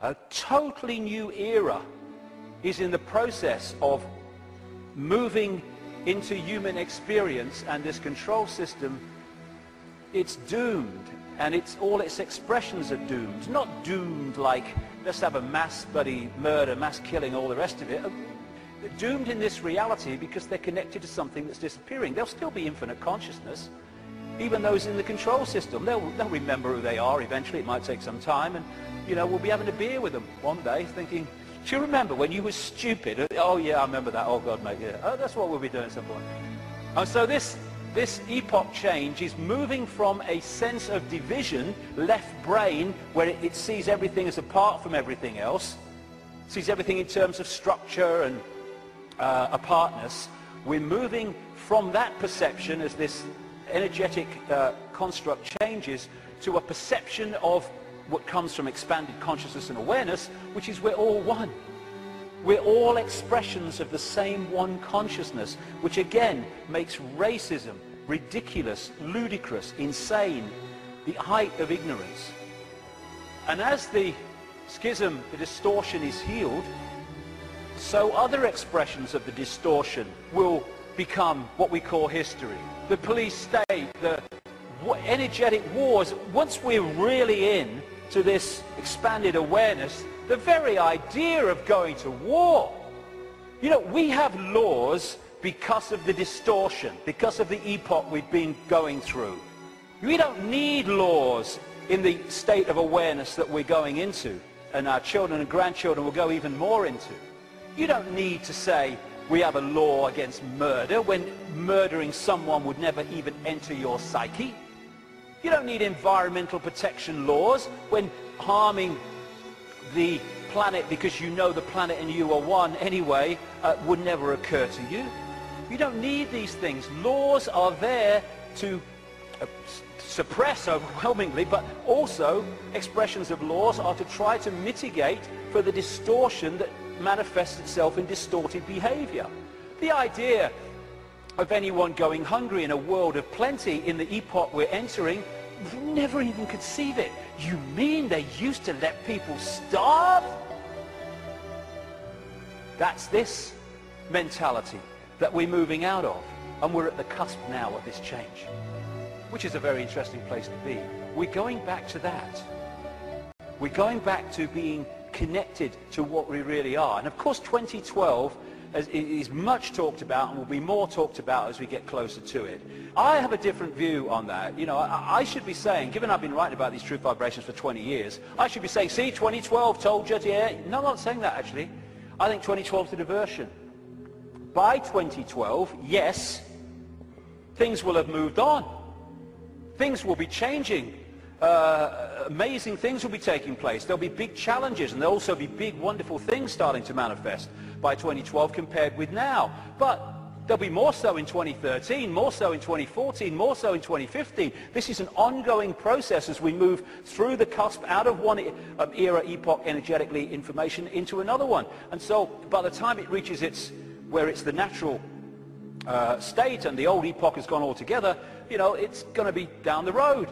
A totally new era is in the process of moving into human experience, and this control system, it's doomed, and all its expressions are doomed. Not doomed like, let's have a mass bloody murder, mass killing, all the rest of it. They're doomed in this reality because they're connected to something that's disappearing. There'll still be infinite consciousness. Even those in the control system, they'll remember who they are eventually. It might take some time, and you know, we'll be having a beer with them one day thinking, do you remember when you were stupid? Oh yeah, I remember that. Oh God, mate, yeah. Oh, that's what we'll be doing at some point. And so this epoch change is moving from a sense of division, left brain, where it sees everything as apart from everything else, sees everything in terms of structure and apartness. We're moving from that perception as this energetic construct changes to a perception of what comes from expanded consciousness and awareness, which is we're all one. We're all expressions of the same one consciousness, which again makes racism ridiculous, ludicrous, insane, the height of ignorance. And as the schism, the distortion is healed, so other expressions of the distortion will become what we call history. The police state, the energetic wars. Once we're really in to this expanded awareness, the very idea of going to war. You know, we have laws because of the distortion, because of the epoch we've been going through. We don't need laws in the state of awareness that we're going into, and our children and grandchildren will go even more into. You don't need to say we have a law against murder when murdering someone would never even enter your psyche. You don't need environmental protection laws when harming the planet because you know the planet and you are one anyway would never occur to you. You don't need these things. Laws are there to suppress overwhelmingly, but also expressions of laws are to try to mitigate for the distortion that manifests itself in distorted behavior. The idea of anyone going hungry in a world of plenty in the epoch we're entering, never even conceive it. You mean they used to let people starve? That's this mentality that we're moving out of, and we're at the cusp now of this change, which is a very interesting place to be. We're going back to that. We're going back to being connected to what we really are. And of course 2012 is much talked about and will be more talked about as we get closer to it. I have a different view on that. You know, I should be saying, given I've been writing about these truth vibrations for 20 years, I should be saying, see, 2012 told you, yeah. No, I'm not saying that actually. I think 2012 is a diversion. By 2012, yes, things will have moved on. Things will be changing. Amazing things will be taking place. There'll be big challenges, and there'll also be big, wonderful things starting to manifest by 2012 compared with now. But there'll be more so in 2013, more so in 2014, more so in 2015. This is an ongoing process as we move through the cusp out of one era, epoch, energetically, information, into another one. And so by the time it reaches where it's the natural state and the old epoch has gone altogether, you know, it's going to be down the road.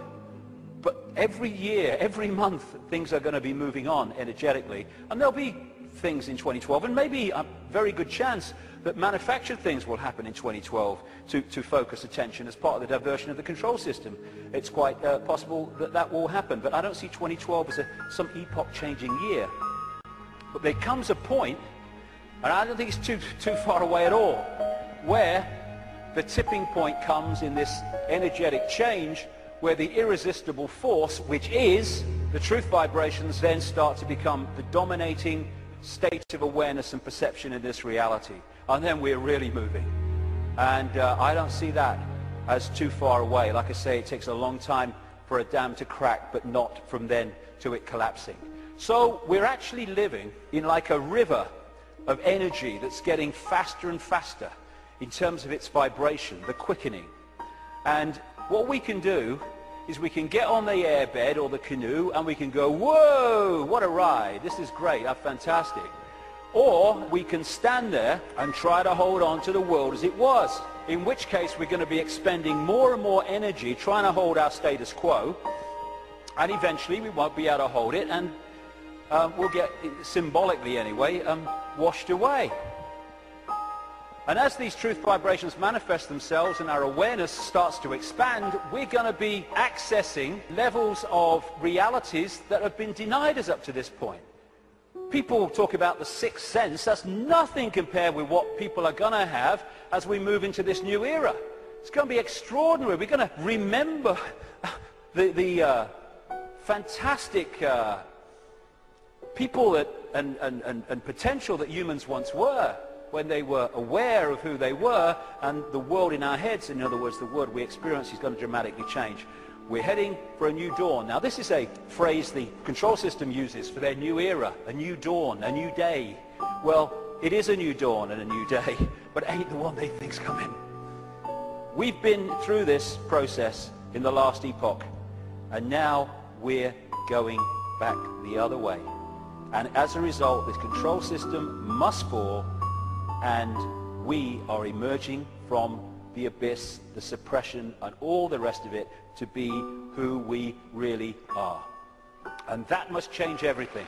But every year, every month, things are going to be moving on energetically. And there'll be things in 2012, and maybe a very good chance that manufactured things will happen in 2012 to focus attention as part of the diversion of the control system. It's quite possible that that will happen. But I don't see 2012 as some epoch-changing year. But there comes a point, and I don't think it's too far away at all, where the tipping point comes in this energetic change, where the irresistible force, which is the truth vibrations, then start to become the dominating state of awareness and perception in this reality. And then we're really moving. And I don't see that as too far away. Like I say, it takes a long time for a dam to crack, but not from then to it collapsing. So we're actually living in like a river of energy that's getting faster and faster in terms of its vibration, the quickening. And what we can do is we can get on the airbed or the canoe and we can go, whoa, what a ride, this is great, that's fantastic. Or we can stand there and try to hold on to the world as it was, in which case we're going to be expending more and more energy trying to hold our status quo, and eventually we won't be able to hold it, and will get, symbolically anyway, washed away. And as these truth vibrations manifest themselves and our awareness starts to expand, we're going to be accessing levels of realities that have been denied us up to this point. People talk about the sixth sense. That's nothing compared with what people are going to have as we move into this new era. It's going to be extraordinary. We're going to remember the fantastic people that, and potential that humans once were, when they were aware of who they were, and the world in our heads, in other words, the world we experience, is going to dramatically change. We're heading for a new dawn. Now, this is a phrase the control system uses for their new era, a new dawn, a new day. Well, it is a new dawn and a new day, but it ain't the one they think's coming. We've been through this process in the last epoch, and now we're going back the other way. And as a result, this control system must fall, and we are emerging from the abyss, the suppression, and all the rest of it to be who we really are. And that must change everything.